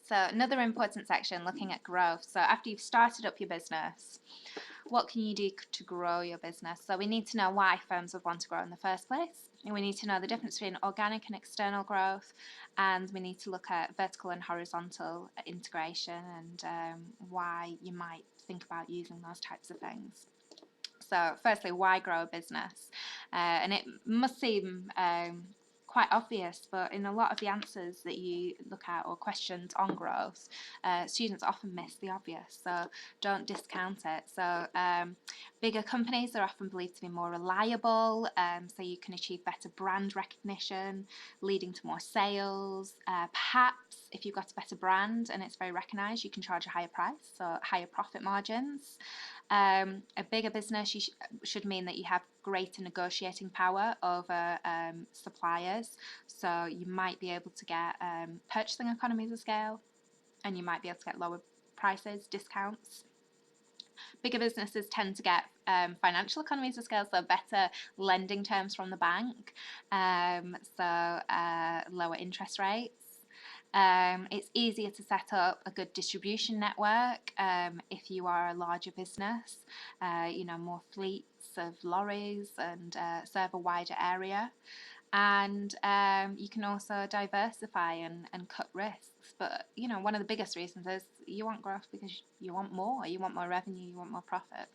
So another important section, looking at growth. So after you've started up your business, what can you do to grow your business? So we need to know why firms would want to grow in the first place. And we need to know the difference between organic and external growth. And we need to look at vertical and horizontal integration and why you might think about using those types of things. So firstly, why grow a business? And it must seem quite obvious, but in a lot of the answers that you look at or questions on growth, students often miss the obvious, so don't discount it. So bigger companies are often believed to be more reliable, so you can achieve better brand recognition, leading to more sales. Perhaps if you've got a better brand and it's very recognised, you can charge a higher price, so higher profit margins. A bigger business should mean that you have greater negotiating power over suppliers, so you might be able to get purchasing economies of scale, and you might be able to get lower prices, discounts. Bigger businesses tend to get financial economies of scale, so better lending terms from the bank, lower interest rates. It's easier to set up a good distribution network if you are a larger business, more fleets of lorries and serve a wider area. And you can also diversify and cut risks. But, one of the biggest reasons is you want growth because you want more revenue, you want more profit.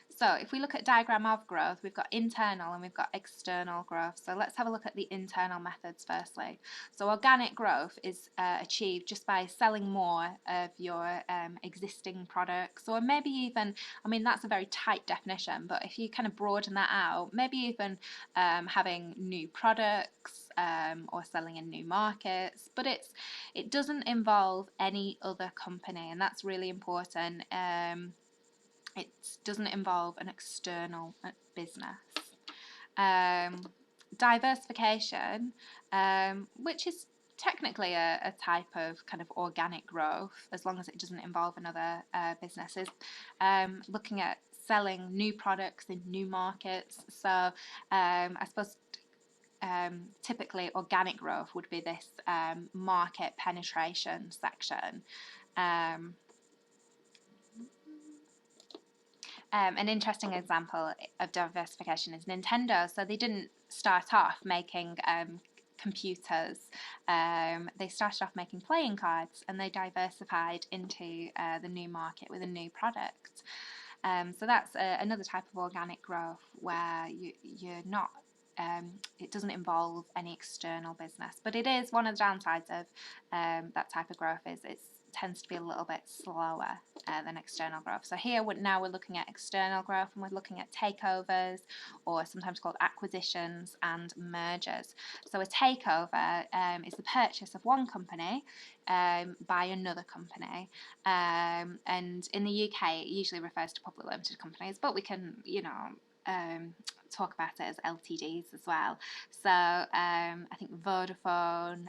So if we look at diagram of growth, we've got internal and we've got external growth. So let's have a look at the internal methods firstly. So organic growth is achieved just by selling more of your existing products, or maybe even, that's a very tight definition, but if you kind of broaden that out, maybe even having new products or selling in new markets, but it doesn't involve any other company, and that's really important. It doesn't involve an external business. Diversification, which is technically a type of kind of organic growth, as long as it doesn't involve another businesses. Looking at selling new products in new markets. So I suppose typically organic growth would be this market penetration section. An interesting example of diversification is Nintendo. So they didn't start off making computers. They started off making playing cards, and they diversified into the new market with a new product. So that's another type of organic growth where you're not. It doesn't involve any external business, but it is one of the downsides of that type of growth is it tends to be a little bit slower than external growth. So here now we're looking at external growth, and we're looking at takeovers, or sometimes called acquisitions and mergers. So a takeover is the purchase of one company by another company, and in the UK it usually refers to public limited companies, but we can talk about it as LTDs as well. So I think Vodafone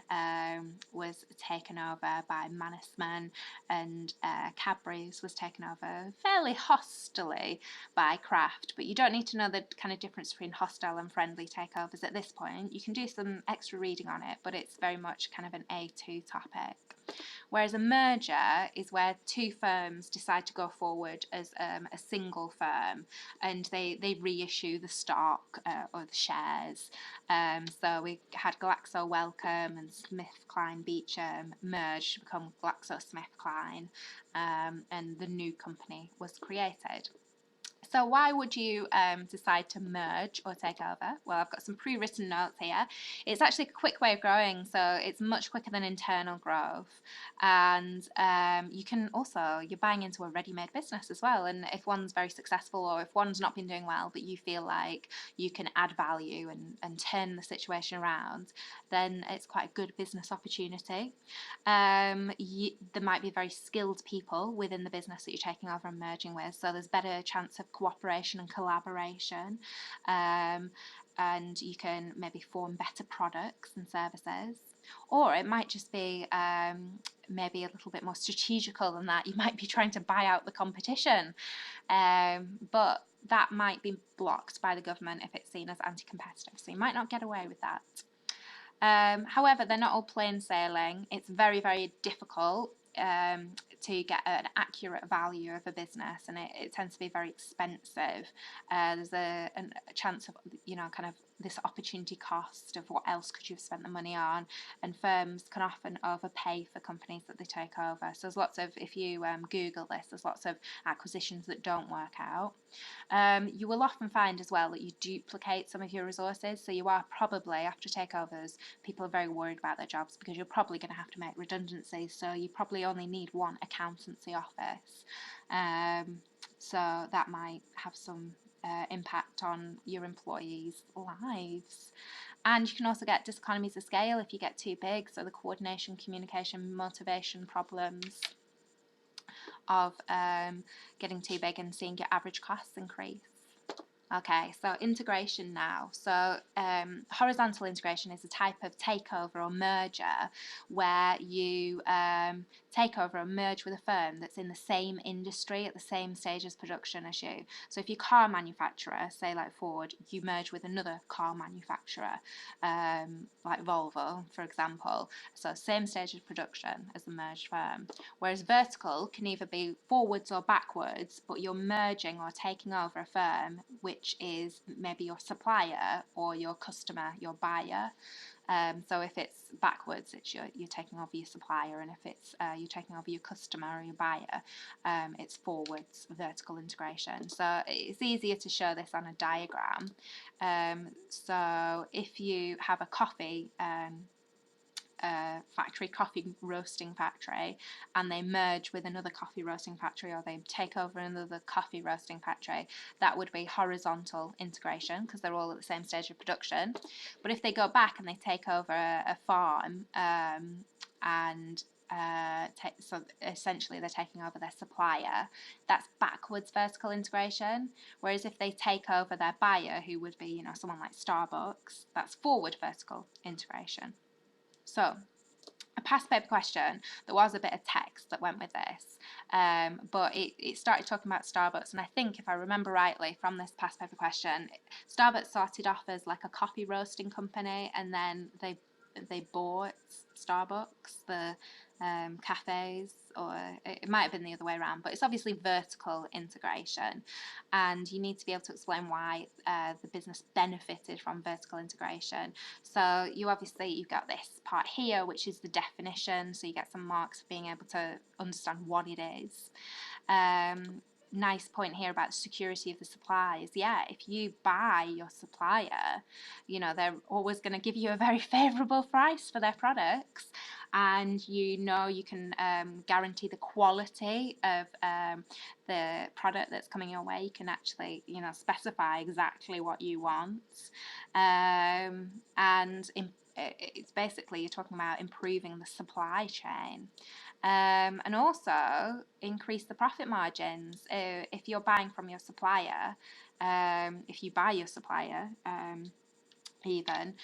was taken over by Mannesmann, and Cadbury's was taken over fairly hostilely by Kraft. But you don't need to know the kind of difference between hostile and friendly takeovers at this point. You can do some extra reading on it, but it's very much kind of an A2 topic. Whereas a merger is where two firms decide to go forward as a single firm, and they reissue the stock or the shares. So we had Glaxo Wellcome and SmithKline Beecham merged to become GlaxoSmithKline, and the new company was created. So why would you decide to merge or take over? Well, I've got some pre-written notes here. It's actually a quick way of growing, so it's much quicker than internal growth. And you can also, you're buying into a ready-made business as well. And if one's very successful, or if one's not been doing well, but you feel like you can add value and turn the situation around, then it's quite a good business opportunity. There might be very skilled people within the business that you're taking over and merging with, so there's better chance of cooperation and collaboration, and you can maybe form better products and services. Or it might just be maybe a little bit more strategical than that. You might be trying to buy out the competition, but that might be blocked by the government if it's seen as anti-competitive, so you might not get away with that. However, they're not all plain sailing. It's very, very difficult to get an accurate value of a business, and it tends to be very expensive. There's a chance of, kind of this opportunity cost of what else could you have spent the money on, and firms can often overpay for companies that they take over. So there's lots of, if you Google this, there's lots of acquisitions that don't work out. You will often find as well that you duplicate some of your resources. So you are probably, after takeovers, people are very worried about their jobs because you're probably going to have to make redundancies. So you probably only need one accountancy office. So that might have some impact on your employees' lives. And you can also get diseconomies of scale if you get too big. So the coordination, communication, motivation problems of getting too big and seeing your average costs increase. Okay, so integration now. So horizontal integration is a type of takeover or merger where you take over or merge with a firm that's in the same industry at the same stage as production as you. So if you're a car manufacturer, say like Ford, you merge with another car manufacturer, like Volvo, for example. So same stage of production as the merged firm. Whereas vertical can either be forwards or backwards, but you're merging or taking over a firm which is maybe your supplier or your customer, your buyer. So if it's backwards, it's you're taking over your supplier, and if it's you're taking over your customer or your buyer, it's forwards, vertical integration. So it's easier to show this on a diagram. So if you have a coffee coffee roasting factory, and they merge with another coffee roasting factory, or they take over another coffee roasting factory, that would be horizontal integration because they're all at the same stage of production. But if they go back and they take over a farm so essentially they're taking over their supplier, that's backwards vertical integration. Whereas if they take over their buyer, who would be someone like Starbucks, that's forward vertical integration. So, a past paper question, there was a bit of text that went with this, but it started talking about Starbucks, and I think, if I remember rightly from this past paper question, Starbucks started off as like a coffee roasting company, and then they bought Starbucks, the cafes, or it might have been the other way around, but it's obviously vertical integration, and you need to be able to explain why the business benefited from vertical integration. So you've got this part here, which is the definition, so you get some marks for being able to understand what it is. Nice point here about security of the supplies. Yeah, if you buy your supplier, they're always going to give you a very favourable price for their products, and you can guarantee the quality of the product that's coming your way. You can actually specify exactly what you want, and it's basically, you're talking about improving the supply chain. And also increase the profit margins. If you're buying from your supplier, if you buy your supplier, even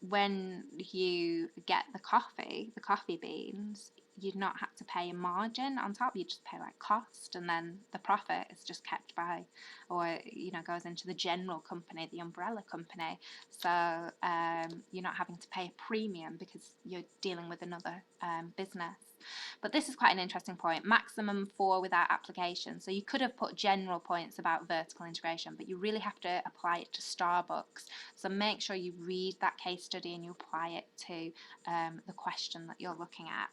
when you get the coffee beans, you'd not have to pay a margin on top. You just pay like cost, and then the profit is just kept by, or goes into the general company, the umbrella company. So you're not having to pay a premium because you're dealing with another business. But this is quite an interesting point. Maximum 4 without application. So you could have put general points about vertical integration, but you really have to apply it to Starbucks. So make sure you read that case study and you apply it to the question that you're looking at.